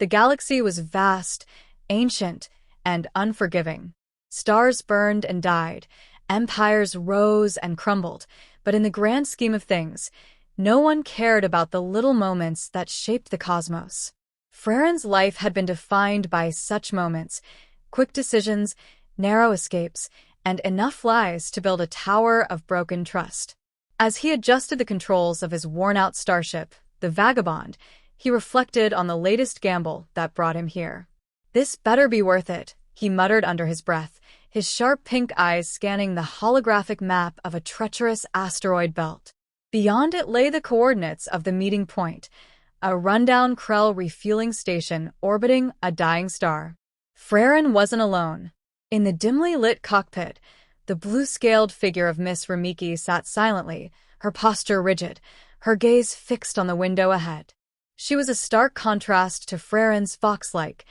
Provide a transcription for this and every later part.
The galaxy was vast, ancient, and unforgiving. Stars burned and died, empires rose and crumbled, but in the grand scheme of things, no one cared about the little moments that shaped the cosmos. Freren's life had been defined by such moments, quick decisions, narrow escapes, and enough lies to build a tower of broken trust. As he adjusted the controls of his worn-out starship, the Vagabond, he reflected on the latest gamble that brought him here. "This better be worth it," he muttered under his breath, his sharp pink eyes scanning the holographic map of a treacherous asteroid belt. Beyond it lay the coordinates of the meeting point, a rundown Krell refueling station orbiting a dying star. Freren wasn't alone. In the dimly lit cockpit, the blue-scaled figure of Miss Ramiki sat silently, her posture rigid, her gaze fixed on the window ahead. She was a stark contrast to Freren's fox-like,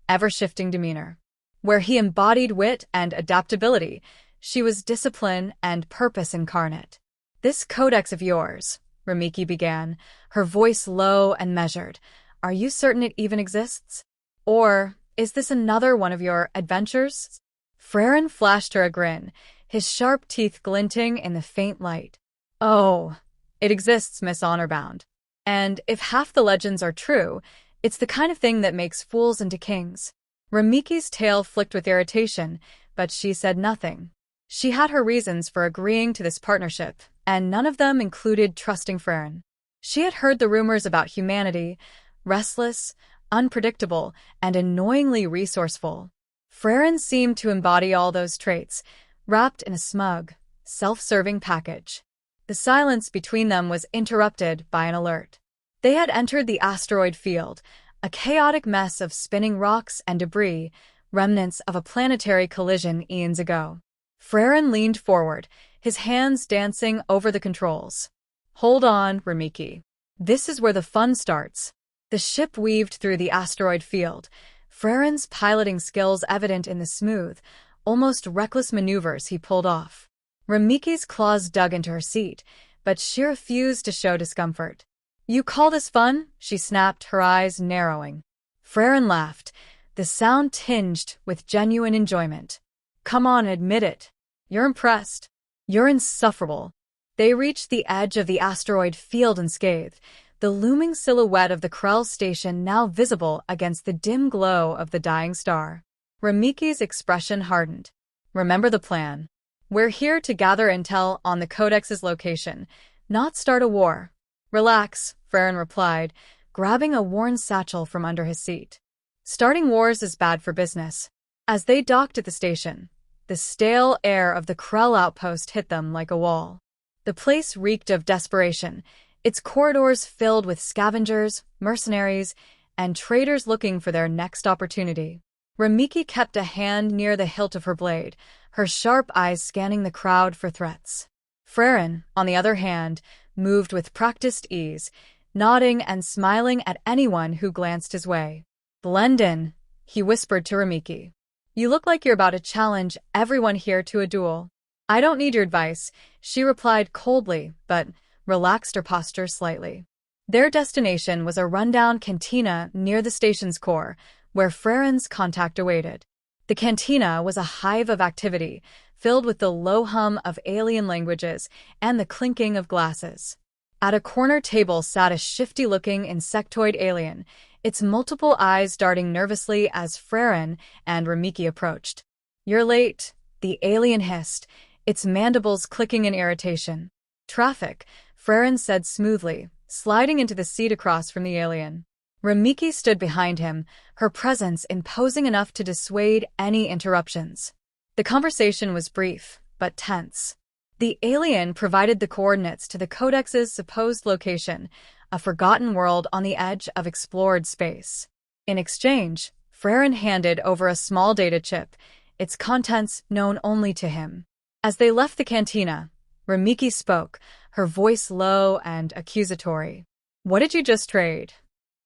ever-shifting demeanor. Where he embodied wit and adaptability, she was discipline and purpose incarnate. "This codex of yours," Ramiki began, her voice low and measured, "are you certain it even exists? Or is this another one of your adventures?" Freren flashed her a grin, his sharp teeth glinting in the faint light. "Oh, it exists, Miss Honorbound. And if half the legends are true, it's the kind of thing that makes fools into kings." Ramiki's tail flicked with irritation, but she said nothing. She had her reasons for agreeing to this partnership, and none of them included trusting Freren. She had heard the rumors about humanity, restless, unpredictable, and annoyingly resourceful. Freren seemed to embody all those traits, wrapped in a smug, self-serving package. The silence between them was interrupted by an alert. They had entered the asteroid field, a chaotic mess of spinning rocks and debris, remnants of a planetary collision eons ago. Freren leaned forward, his hands dancing over the controls. "Hold on, Ramiki. This is where the fun starts." The ship weaved through the asteroid field, Freren's piloting skills evident in the smooth, almost reckless maneuvers he pulled off. Ramiki's claws dug into her seat, but she refused to show discomfort. "You call this fun?" she snapped, her eyes narrowing. Freren laughed, the sound tinged with genuine enjoyment. "Come on, admit it. You're impressed. You're insufferable." They reached the edge of the asteroid field unscathed, the looming silhouette of the Krell station now visible against the dim glow of the dying star. Ramiki's expression hardened. "Remember the plan. We're here to gather intel on the Codex's location, not start a war." "Relax," Freren replied, grabbing a worn satchel from under his seat. "Starting wars is bad for business." As they docked at the station, the stale air of the Krell outpost hit them like a wall. The place reeked of desperation, its corridors filled with scavengers, mercenaries, and traders looking for their next opportunity. Ramiki kept a hand near the hilt of her blade, her sharp eyes scanning the crowd for threats. Freren, on the other hand, moved with practiced ease, nodding and smiling at anyone who glanced his way. "Blend in," he whispered to Ramiki. "You look like you're about to challenge everyone here to a duel." "I don't need your advice," she replied coldly, but relaxed her posture slightly. Their destination was a rundown cantina near the station's core, where Freren's contact awaited. The cantina was a hive of activity, filled with the low hum of alien languages and the clinking of glasses. At a corner table sat a shifty-looking insectoid alien, its multiple eyes darting nervously as Freren and Ramiki approached. "You're late," the alien hissed, its mandibles clicking in irritation. "Traffic," Freren said smoothly, sliding into the seat across from the alien. Ramiki stood behind him, her presence imposing enough to dissuade any interruptions. The conversation was brief, but tense. The alien provided the coordinates to the Codex's supposed location, a forgotten world on the edge of explored space. In exchange, Freren handed over a small data chip, its contents known only to him. As they left the cantina, Ramiki spoke, her voice low and accusatory. "What did you just trade?"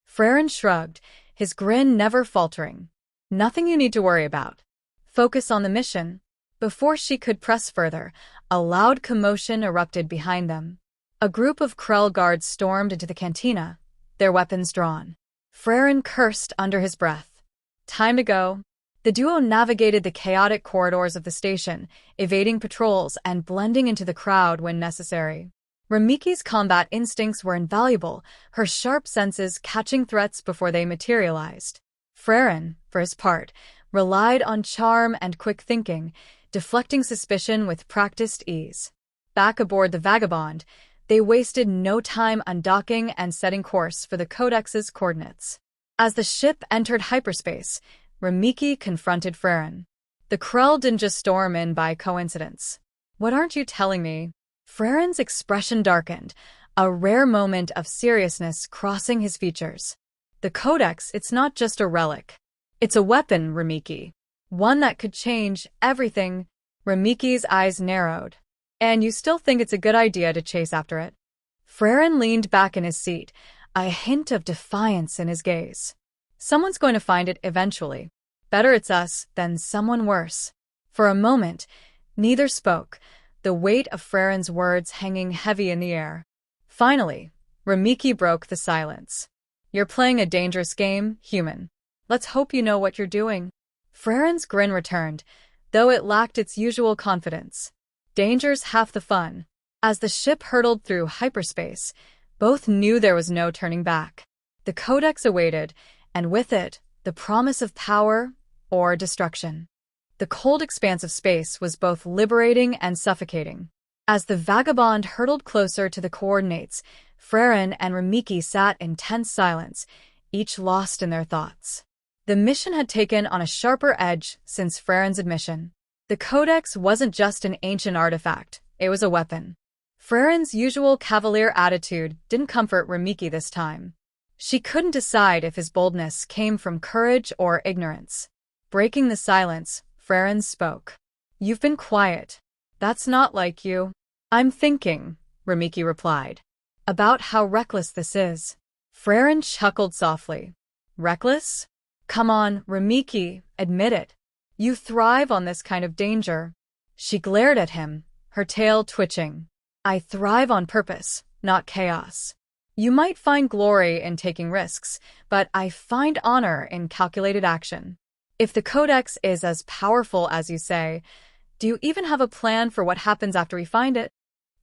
Freren shrugged, his grin never faltering. "Nothing you need to worry about. Focus on the mission." Before she could press further, a loud commotion erupted behind them. A group of Krell guards stormed into the cantina, their weapons drawn. Frerin cursed under his breath. Time to go. The duo navigated the chaotic corridors of the station, evading patrols and blending into the crowd when necessary. Ramiki's combat instincts were invaluable, her sharp senses catching threats before they materialized. Frerin, for his part, relied on charm and quick thinking, deflecting suspicion with practiced ease. Back aboard the Vagabond, they wasted no time undocking and setting course for the Codex's coordinates. As the ship entered hyperspace, Ramiki confronted Frerin. The Krell didn't just storm in by coincidence. What aren't you telling me? Frerin's expression darkened, a rare moment of seriousness crossing his features. The Codex, it's not just a relic. It's a weapon, Ramiki. One that could change everything. Ramiki's eyes narrowed. And you still think it's a good idea to chase after it? Frerin leaned back in his seat, a hint of defiance in his gaze. Someone's going to find it eventually. Better it's us than someone worse. For a moment, neither spoke, the weight of Frerin's words hanging heavy in the air. Finally, Ramiki broke the silence. You're playing a dangerous game, human. Let's hope you know what you're doing. Frerin's grin returned, though it lacked its usual confidence. Danger's half the fun. As the ship hurtled through hyperspace, both knew there was no turning back. The Codex awaited, and with it, the promise of power or destruction. The cold expanse of space was both liberating and suffocating. As the Vagabond hurtled closer to the coordinates, Frerin and Ramiki sat in tense silence, each lost in their thoughts. The mission had taken on a sharper edge since Frerin's admission. The Codex wasn't just an ancient artifact, it was a weapon. Frerin's usual cavalier attitude didn't comfort Ramiki this time. She couldn't decide if his boldness came from courage or ignorance. Breaking the silence, Frerin spoke. You've been quiet. That's not like you. I'm thinking, Ramiki replied, about how reckless this is. Frerin chuckled softly. Reckless? Come on, Ramiki, admit it. You thrive on this kind of danger. She glared at him, her tail twitching. I thrive on purpose, not chaos. You might find glory in taking risks, but I find honor in calculated action. If the Codex is as powerful as you say, do you even have a plan for what happens after we find it?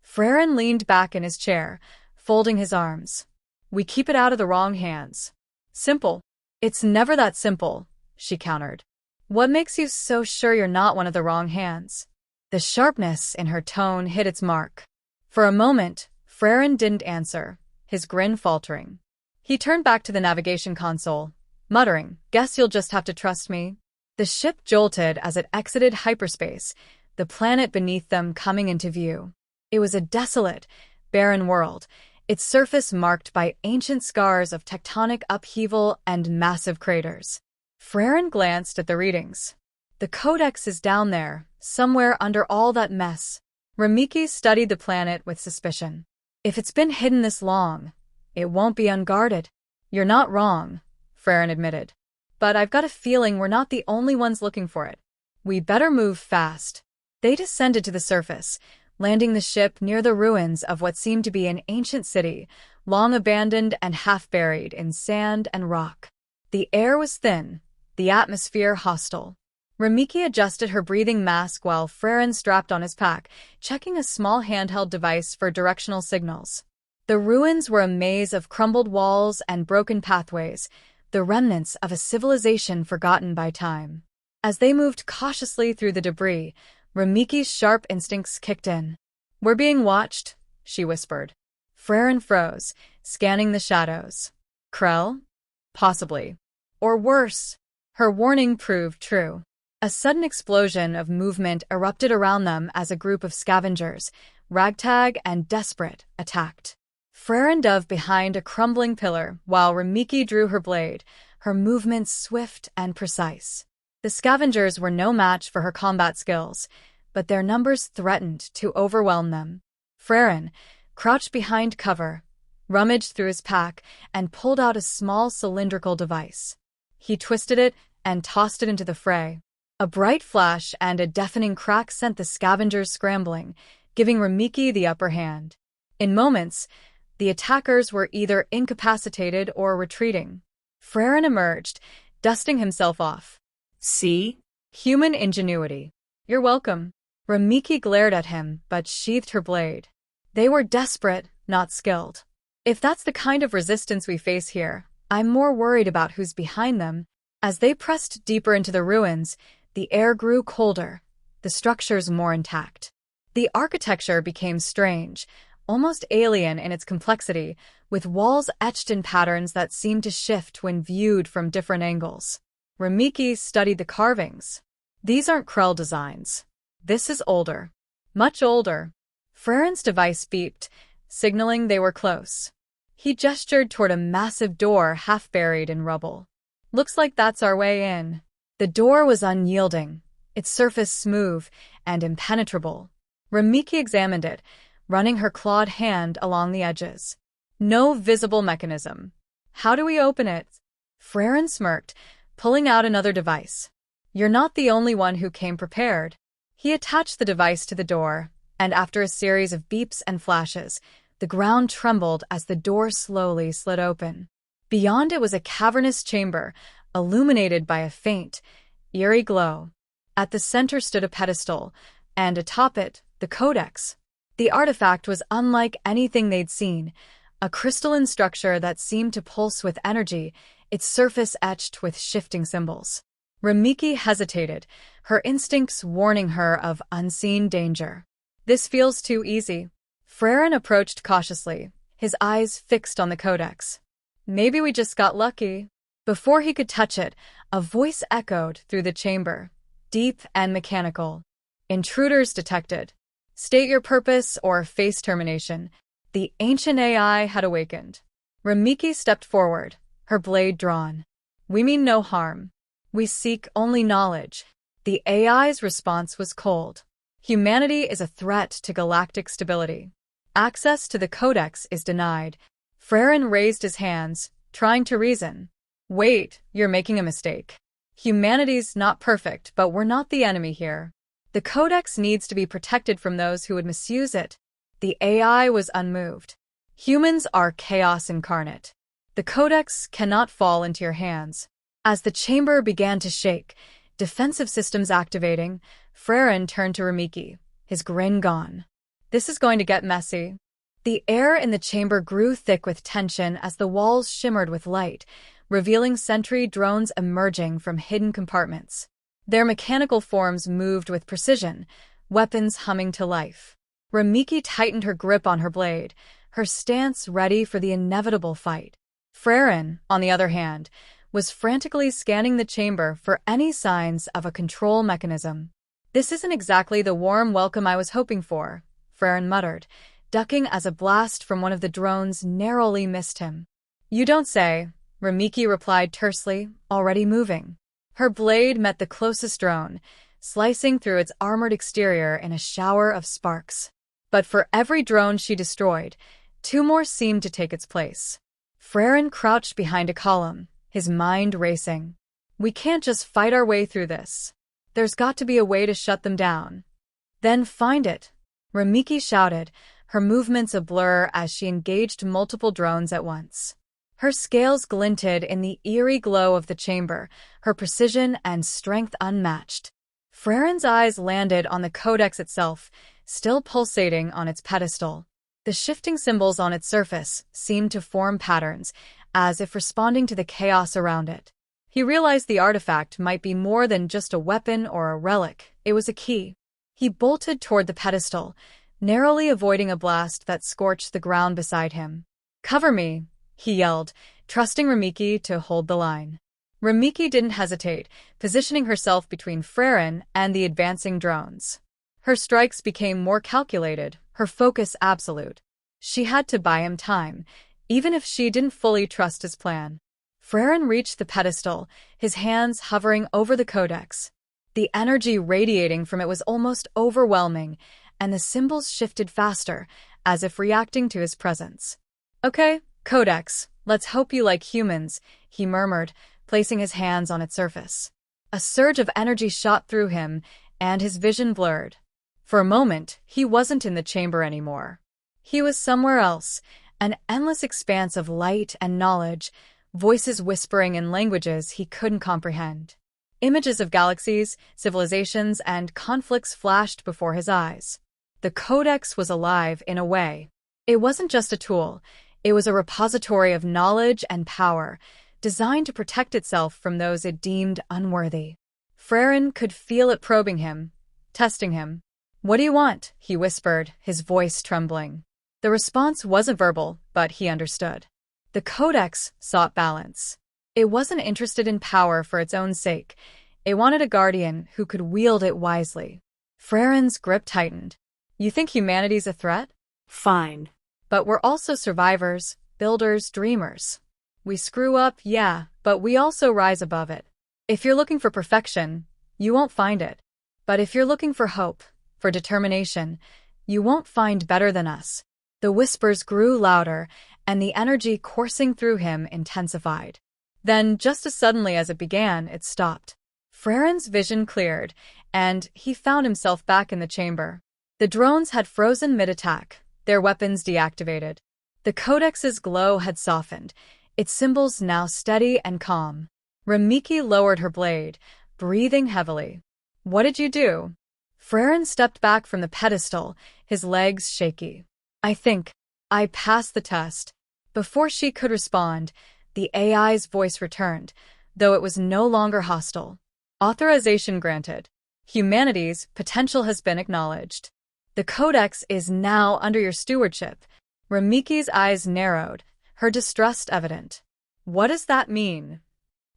Frerin leaned back in his chair, folding his arms. We keep it out of the wrong hands. Simple. It's never that simple, she countered. What makes you so sure you're not one of the wrong hands? The sharpness in her tone hit its mark. For a moment, Frerin didn't answer, his grin faltering. He turned back to the navigation console, muttering, Guess you'll just have to trust me. The ship jolted as it exited hyperspace, the planet beneath them coming into view. It was a desolate, barren world, its surface marked by ancient scars of tectonic upheaval and massive craters. Frerin glanced at the readings. The Codex is down there, somewhere under all that mess. Ramiki studied the planet with suspicion. If it's been hidden this long, it won't be unguarded. You're not wrong, Frerin admitted. But I've got a feeling we're not the only ones looking for it. We better move fast. They descended to the surface, landing the ship near the ruins of what seemed to be an ancient city, long abandoned and half-buried in sand and rock. The air was thin, the atmosphere hostile. Ramiki adjusted her breathing mask while Frerin strapped on his pack, checking a small handheld device for directional signals. The ruins were a maze of crumbled walls and broken pathways, the remnants of a civilization forgotten by time. As they moved cautiously through the debris, Ramiki's sharp instincts kicked in. We're being watched, she whispered. Frerin froze, scanning the shadows. Krell? Possibly. Or worse. Her warning proved true. A sudden explosion of movement erupted around them as a group of scavengers, ragtag and desperate, attacked. Frerin dove behind a crumbling pillar while Ramiki drew her blade, her movements swift and precise. The scavengers were no match for her combat skills, but their numbers threatened to overwhelm them. Frerin, crouched behind cover, rummaged through his pack and pulled out a small cylindrical device. He twisted it and tossed it into the fray. A bright flash and a deafening crack sent the scavengers scrambling, giving Ramiki the upper hand. In moments, the attackers were either incapacitated or retreating. Frerin emerged, dusting himself off. See? Human ingenuity. You're welcome. Ramiki glared at him, but sheathed her blade. They were desperate, not skilled. If that's the kind of resistance we face here, I'm more worried about who's behind them. As they pressed deeper into the ruins, the air grew colder, the structures more intact. The architecture became strange, almost alien in its complexity, with walls etched in patterns that seemed to shift when viewed from different angles. Ramiki studied the carvings. These aren't Krell designs. This is older. Much older. Frerin's device beeped, signaling they were close. He gestured toward a massive door half buried in rubble. Looks like that's our way in. The door was unyielding, its surface smooth and impenetrable. Ramiki examined it, running her clawed hand along the edges. No visible mechanism. How do we open it? Frerin smirked, pulling out another device. You're not the only one who came prepared. He attached the device to the door, and after a series of beeps and flashes, the ground trembled as the door slowly slid open. Beyond it was a cavernous chamber, illuminated by a faint, eerie glow. At the center stood a pedestal, and atop it, the Codex. The artifact was unlike anything they'd seen, a crystalline structure that seemed to pulse with energy, its surface etched with shifting symbols. Ramiki hesitated, her instincts warning her of unseen danger. This feels too easy. Frerin approached cautiously, his eyes fixed on the Codex. Maybe we just got lucky. Before he could touch it, a voice echoed through the chamber, deep and mechanical. Intruders detected. State your purpose or face termination. The ancient AI had awakened. Ramiki stepped forward, her blade drawn. We mean no harm. We seek only knowledge. The AI's response was cold. Humanity is a threat to galactic stability. Access to the Codex is denied. Frerin raised his hands, trying to reason. Wait, you're making a mistake. Humanity's not perfect, but we're not the enemy here. The Codex needs to be protected from those who would misuse it. The AI was unmoved. Humans are chaos incarnate. The Codex cannot fall into your hands. As the chamber began to shake, defensive systems activating, Frerin turned to Ramiki, his grin gone. This is going to get messy. The air in the chamber grew thick with tension as the walls shimmered with light, revealing sentry drones emerging from hidden compartments. Their mechanical forms moved with precision, weapons humming to life. Ramiki tightened her grip on her blade, her stance ready for the inevitable fight. Frerin, on the other hand, was frantically scanning the chamber for any signs of a control mechanism. This isn't exactly the warm welcome I was hoping for, Frerin muttered, ducking as a blast from one of the drones narrowly missed him. You don't say, Ramiki replied tersely, already moving. Her blade met the closest drone, slicing through its armored exterior in a shower of sparks. But for every drone she destroyed, two more seemed to take its place. Frerin crouched behind a column, his mind racing. We can't just fight our way through this. There's got to be a way to shut them down. Then find it, Ramiki shouted, her movements a blur as she engaged multiple drones at once. Her scales glinted in the eerie glow of the chamber, her precision and strength unmatched. Frerin's eyes landed on the Codex itself, still pulsating on its pedestal. The shifting symbols on its surface seemed to form patterns, as if responding to the chaos around it. He realized the artifact might be more than just a weapon or a relic. It was a key. He bolted toward the pedestal, narrowly avoiding a blast that scorched the ground beside him. Cover me, he yelled, trusting Ramiki to hold the line. Ramiki didn't hesitate, positioning herself between Frerin and the advancing drones. Her strikes became more calculated, her focus absolute. She had to buy him time, even if she didn't fully trust his plan. Frerin reached the pedestal, his hands hovering over the Codex. The energy radiating from it was almost overwhelming, and the symbols shifted faster, as if reacting to his presence. Okay, Codex, let's hope you like humans, he murmured, placing his hands on its surface. A surge of energy shot through him, and his vision blurred. For a moment, he wasn't in the chamber anymore. He was somewhere else, an endless expanse of light and knowledge, voices whispering in languages he couldn't comprehend. Images of galaxies, civilizations, and conflicts flashed before his eyes. The Codex was alive in a way. It wasn't just a tool, it was a repository of knowledge and power, designed to protect itself from those it deemed unworthy. Frerin could feel it probing him, testing him. "What do you want?" he whispered, his voice trembling. The response wasn't verbal, but he understood. The Codex sought balance. It wasn't interested in power for its own sake. It wanted a guardian who could wield it wisely. Frerin's grip tightened. "You think humanity's a threat? Fine. But we're also survivors, builders, dreamers. We screw up, yeah, but we also rise above it. If you're looking for perfection, you won't find it. But if you're looking for hope, for determination, you won't find better than us." The whispers grew louder, and the energy coursing through him intensified. Then, just as suddenly as it began, it stopped. Frerin's vision cleared, and he found himself back in the chamber. The drones had frozen mid-attack, their weapons deactivated. The Codex's glow had softened, its symbols now steady and calm. Ramiki lowered her blade, breathing heavily. "What did you do?" Frerin stepped back from the pedestal, his legs shaky. I passed the test." Before she could respond, the AI's voice returned, though it was no longer hostile. "Authorization granted. Humanity's potential has been acknowledged. The Codex is now under your stewardship." Ramiki's eyes narrowed, her distrust evident. "What does that mean?"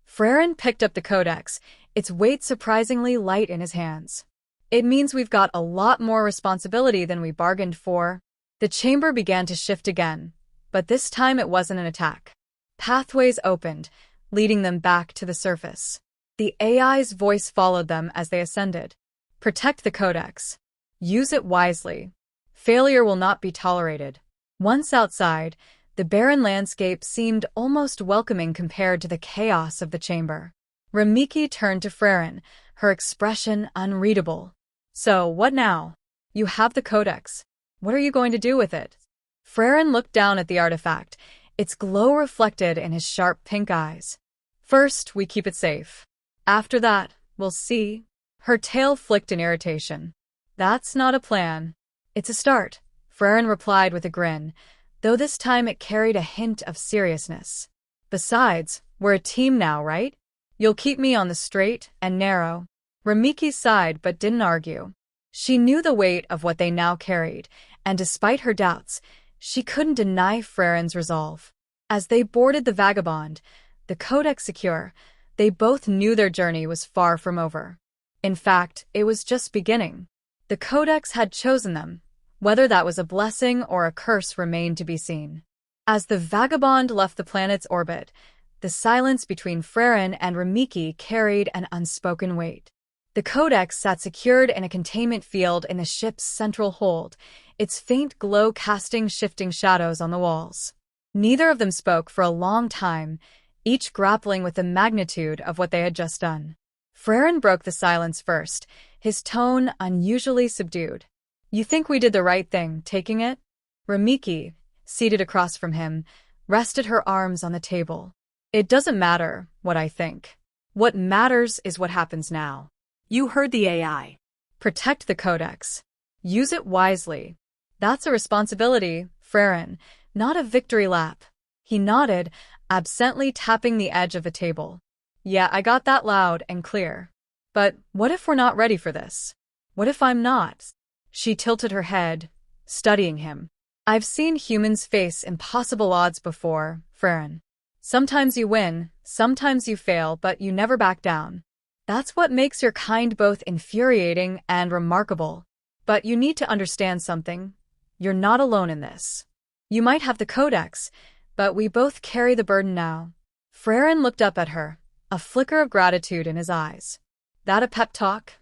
Frerin picked up the Codex, its weight surprisingly light in his hands. "It means we've got a lot more responsibility than we bargained for." The chamber began to shift again, but this time it wasn't an attack. Pathways opened, leading them back to the surface. The AI's voice followed them as they ascended. "Protect the Codex. Use it wisely. Failure will not be tolerated." Once outside, the barren landscape seemed almost welcoming compared to the chaos of the chamber. Ramiki turned to Frerin, her expression unreadable. "So, what now? You have the Codex. What are you going to do with it?" Frerin looked down at the artifact, its glow reflected in his sharp pink eyes. "First, we keep it safe. After that, we'll see." Her tail flicked in irritation. "That's not a plan." "It's a start," Frerin replied with a grin, though this time it carried a hint of seriousness. "Besides, we're a team now, right? You'll keep me on the straight and narrow." Ramiki sighed but didn't argue. She knew the weight of what they now carried, and despite her doubts, she couldn't deny Frerin's resolve. As they boarded the Vagabond, the Codex secure, they both knew their journey was far from over. In fact, it was just beginning. The Codex had chosen them. Whether that was a blessing or a curse remained to be seen. As the Vagabond left the planet's orbit, the silence between Frerin and Ramiki carried an unspoken weight. The Codex sat secured in a containment field in the ship's central hold, its faint glow casting shifting shadows on the walls. Neither of them spoke for a long time, each grappling with the magnitude of what they had just done. Frerin broke the silence first, his tone unusually subdued. "You think we did the right thing, taking it?" Ramiki, seated across from him, rested her arms on the table. "It doesn't matter what I think. What matters is what happens now." You heard the AI. Protect the Codex. Use it wisely. That's a responsibility, Frerin, not a victory lap. He nodded, absently tapping the edge of the table. "Yeah, I got that loud and clear. But what if we're not ready for this? What if I'm not?" She tilted her head, studying him. "I've seen humans face impossible odds before, Frerin. Sometimes you win, sometimes you fail, but you never back down. That's what makes your kind both infuriating and remarkable. But you need to understand something. You're not alone in this. You might have the Codex, but we both carry the burden now." Frerin looked up at her, a flicker of gratitude in his eyes. "That a pep talk?"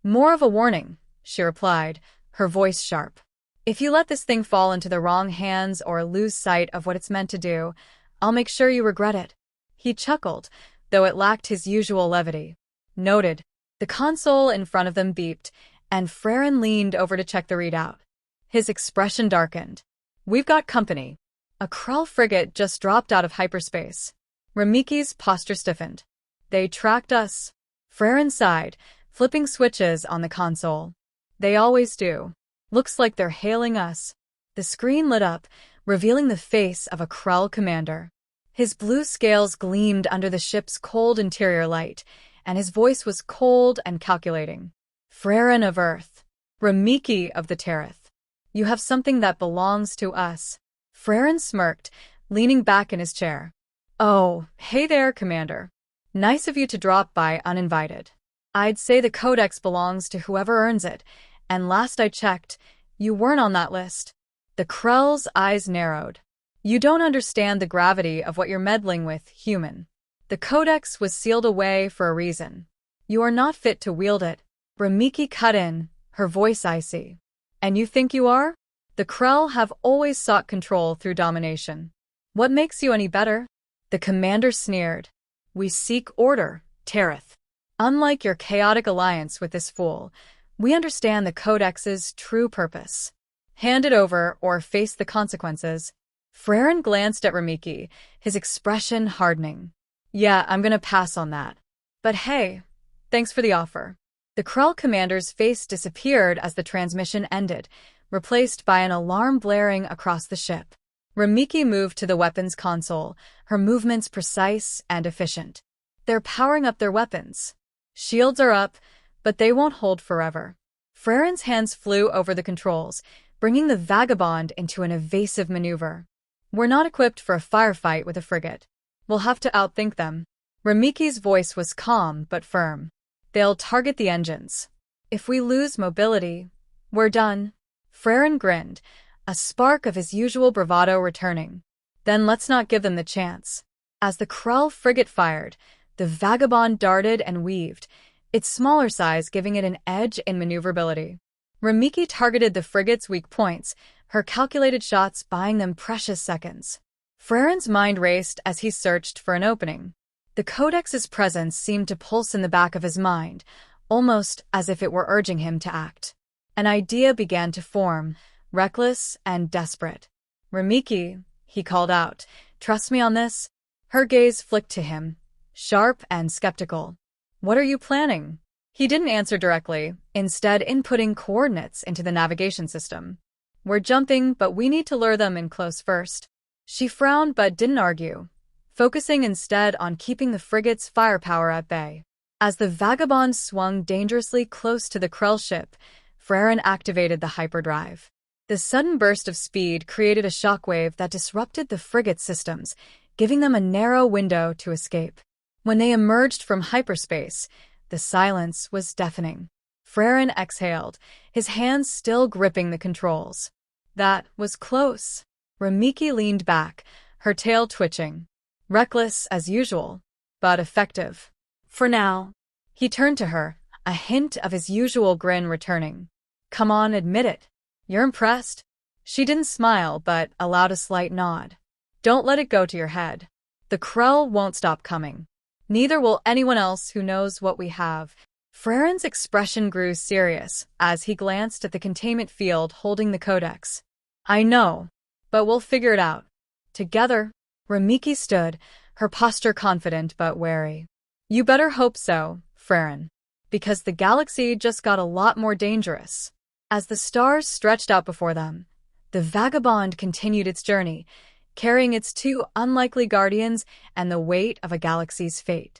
"More of a warning," she replied, her voice sharp. "If you let this thing fall into the wrong hands or lose sight of what it's meant to do, I'll make sure you regret it." He chuckled, though it lacked his usual levity. "Noted." The console in front of them beeped, and Frerin leaned over to check the readout. His expression darkened. "We've got company. A Krull frigate just dropped out of hyperspace." Ramiki's posture stiffened. They tracked us. Freren sighed, flipping switches on the console. They always do. Looks like they're hailing us. The screen lit up, revealing the face of a Krell commander. His blue scales gleamed under the ship's cold interior light, and his voice was cold and calculating. Freren of Earth. Ramiki of the Terrath. You have something that belongs to us. Freren smirked, leaning back in his chair. Oh, hey there, Commander. Nice of you to drop by uninvited. I'd say the Codex belongs to whoever earns it, and last I checked, you weren't on that list. The Krell's eyes narrowed. You don't understand the gravity of what you're meddling with, human. The Codex was sealed away for a reason. You are not fit to wield it. Ramiki cut in, her voice icy. And you think you are? The Krell have always sought control through domination. What makes you any better? The commander sneered. We seek order, Terrath. Unlike your chaotic alliance with this fool, we understand the Codex's true purpose. Hand it over or face the consequences. Freren glanced at Ramiki, his expression hardening. Yeah, I'm gonna pass on that. But hey, thanks for the offer. The Krell commander's face disappeared as the transmission ended, replaced by an alarm blaring across the ship. Ramiki moved to the weapons console, her movements precise and efficient. They're powering up their weapons. Shields are up, but they won't hold forever. Freren's hands flew over the controls, bringing the Vagabond into an evasive maneuver. We're not equipped for a firefight with a frigate. We'll have to outthink them. Ramiki's voice was calm but firm. They'll target the engines. If we lose mobility, we're done. Freren grinned, a spark of his usual bravado returning. Then let's not give them the chance. As the Krell frigate fired, the Vagabond darted and weaved, its smaller size giving it an edge in maneuverability. Ramiki targeted the frigate's weak points, her calculated shots buying them precious seconds. Freren's mind raced as he searched for an opening. The Codex's presence seemed to pulse in the back of his mind, almost as if it were urging him to act. An idea began to form, reckless and desperate. Ramiki, he called out, trust me on this? Her gaze flicked to him, sharp and skeptical. What are you planning? He didn't answer directly, instead inputting coordinates into the navigation system. We're jumping, but we need to lure them in close first. She frowned but didn't argue, focusing instead on keeping the frigate's firepower at bay. As the Vagabond swung dangerously close to the Krell ship, Freren activated the hyperdrive. The sudden burst of speed created a shockwave that disrupted the frigate's systems, giving them a narrow window to escape. When they emerged from hyperspace, the silence was deafening. Freren exhaled, his hands still gripping the controls. That was close. Ramiki leaned back, her tail twitching. Reckless as usual, but effective. For now. He turned to her, a hint of his usual grin returning. Come on, admit it. You're impressed? She didn't smile, but allowed a slight nod. Don't let it go to your head. The Krell won't stop coming. Neither will anyone else who knows what we have. Freren's expression grew serious as he glanced at the containment field holding the Codex. I know, but we'll figure it out. Together. Ramiki stood, her posture confident but wary. You better hope so, Freren, because the galaxy just got a lot more dangerous. As the stars stretched out before them, the Vagabond continued its journey, carrying its two unlikely guardians and the weight of a galaxy's fate.